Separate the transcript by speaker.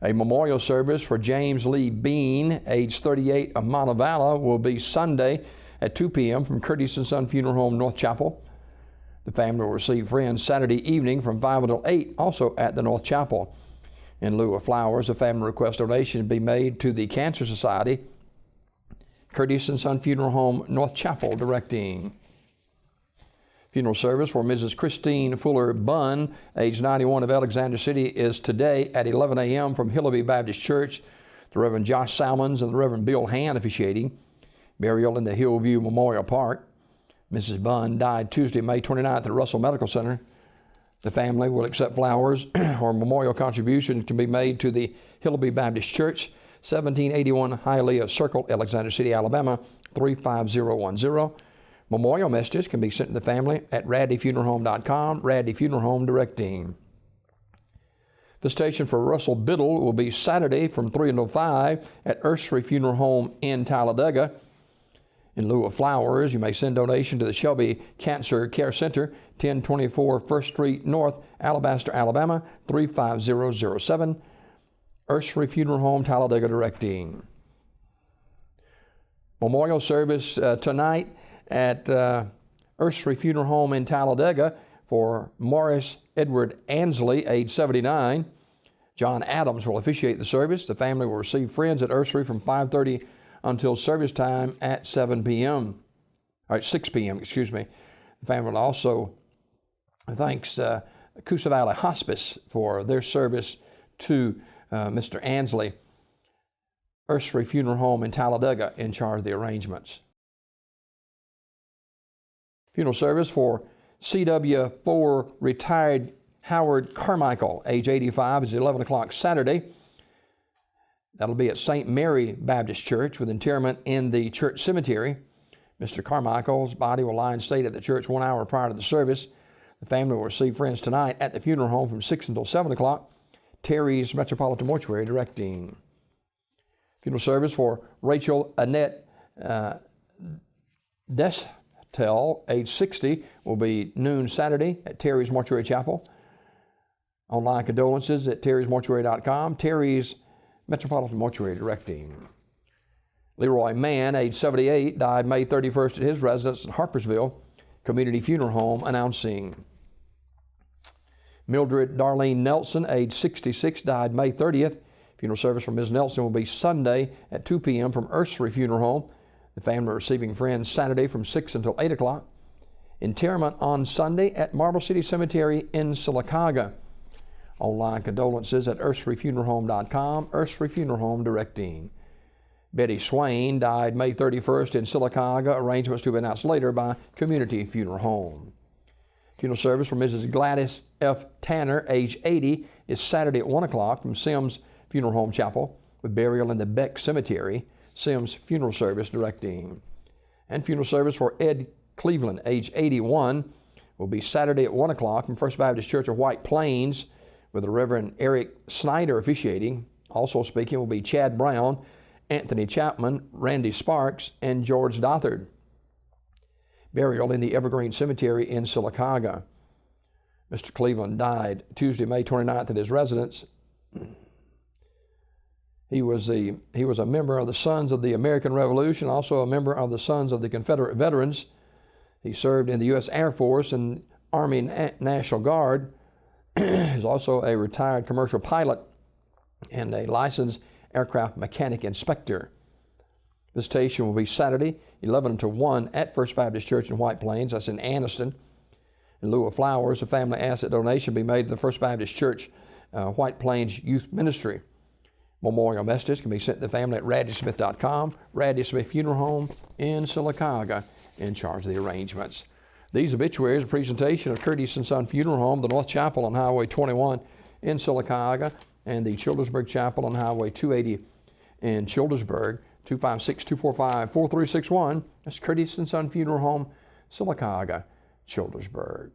Speaker 1: A memorial service for James Lee Bean, age 38, of Montevallo, will be Sunday at 2 p.m. from Curtis & Son Funeral Home, North Chapel. The family will receive friends Saturday evening from 5 until 8, also at the North Chapel. In lieu of flowers, a family request donation be made to the Cancer Society, Curtis & Son Funeral Home, North Chapel, directing. Funeral service for Mrs. Christine Fuller Bunn, age 91, of Alexander City, is today at 11 a.m. from Hillaby Baptist Church. The Reverend Josh Salmons and the Reverend Bill Hand officiating. Burial in the Hillview Memorial Park. Mrs. Bunn died Tuesday, May 29th at Russell Medical Center. The family will accept flowers or memorial contributions can be made to the Hillaby Baptist Church, 1781 Hialeah Circle, Alexander City, Alabama, 35010. Memorial messages can be sent to the family at raddyfuneralhome.com, Raddy Funeral Home directing. Visitation for Russell Biddle will be Saturday from 3 until 5 at Ursery Funeral Home in Talladega. In lieu of flowers, you may send donation to the Shelby Cancer Care Center, 1024 First Street North, Alabaster, Alabama, 35007. Ursery Funeral Home, Talladega directing. Memorial service tonight at Ursery Funeral Home in Talladega for Morris Edward Ansley, age 79. John Adams will officiate the service. The family will receive friends at Ursery from 5:30 until service time at 7 p.m. All right, 6 p.m., excuse me. The family also thanks Coosa Valley Hospice for their service to Mr. Ansley. Ursery Funeral Home in Talladega in charge of the arrangements. Funeral service for CW4 retired Howard Carmichael, age 85, is 11 o'clock Saturday. That'll be at St. Mary Baptist Church with interment in the church cemetery. Mr. Carmichael's body will lie in state at the church 1 hour prior to the service. The family will receive friends tonight at the funeral home from 6 until 7 o'clock. Terry's Metropolitan Mortuary directing. Funeral service for Rachel Annette Destel, age 60, will be noon Saturday at Terry's Mortuary Chapel. Online condolences at terrysmortuary.com. Terry's Metropolitan Mortuary directing. Leroy Mann, age 78, died May 31st at his residence in Harpersville Community Funeral Home, announcing. Mildred Darlene Nelson, age 66, died May 30th. Funeral service for Ms. Nelson will be Sunday at 2 p.m. from Ursery Funeral Home. The family receiving friends Saturday from 6 until 8 o'clock. Interment on Sunday at Marble City Cemetery in Sylacauga. Online condolences at urseryfuneralhome.com. Ursery Funeral Home directing. Betty Swain died May 31st in Sylacauga. Arrangements to be announced later by Community Funeral Home. Funeral service for Mrs. Gladys F. Tanner, age 80, is Saturday at 1 o'clock from Sims Funeral Home Chapel, with burial in the Beck Cemetery. Sims Funeral Service directing. And funeral service for Ed Cleveland, age 81, will be Saturday at 1 o'clock from First Baptist Church of White Plains, with the Reverend Eric Snyder officiating. Also speaking will be Chad Brown, Anthony Chapman, Randy Sparks, and George Dothard. Burial in the Evergreen Cemetery in Sylacauga. Mr. Cleveland died Tuesday, May 29th at his residence. He was a member of the Sons of the American Revolution, also a member of the Sons of the Confederate Veterans. He served in the U.S. Air Force and Army National Guard. He's also a retired commercial pilot and a licensed aircraft mechanic inspector. Visitation will be Saturday, 11 to 1 at First Baptist Church in White Plains. That's in Anniston. In lieu of flowers, a family asset donation be made to the First Baptist Church White Plains Youth Ministry. Memorial messages can be sent to the family at raddysmith.com. Raddy Smith Funeral Home in Sylacauga in charge of the arrangements. These obituaries are a presentation of Curtis & Son Funeral Home, the North Chapel on Highway 21 in Sylacauga, and the Childersburg Chapel on Highway 280 in Childersburg. 256-245-4361. That's Curtis & Son Funeral Home, Sylacauga, Childersburg.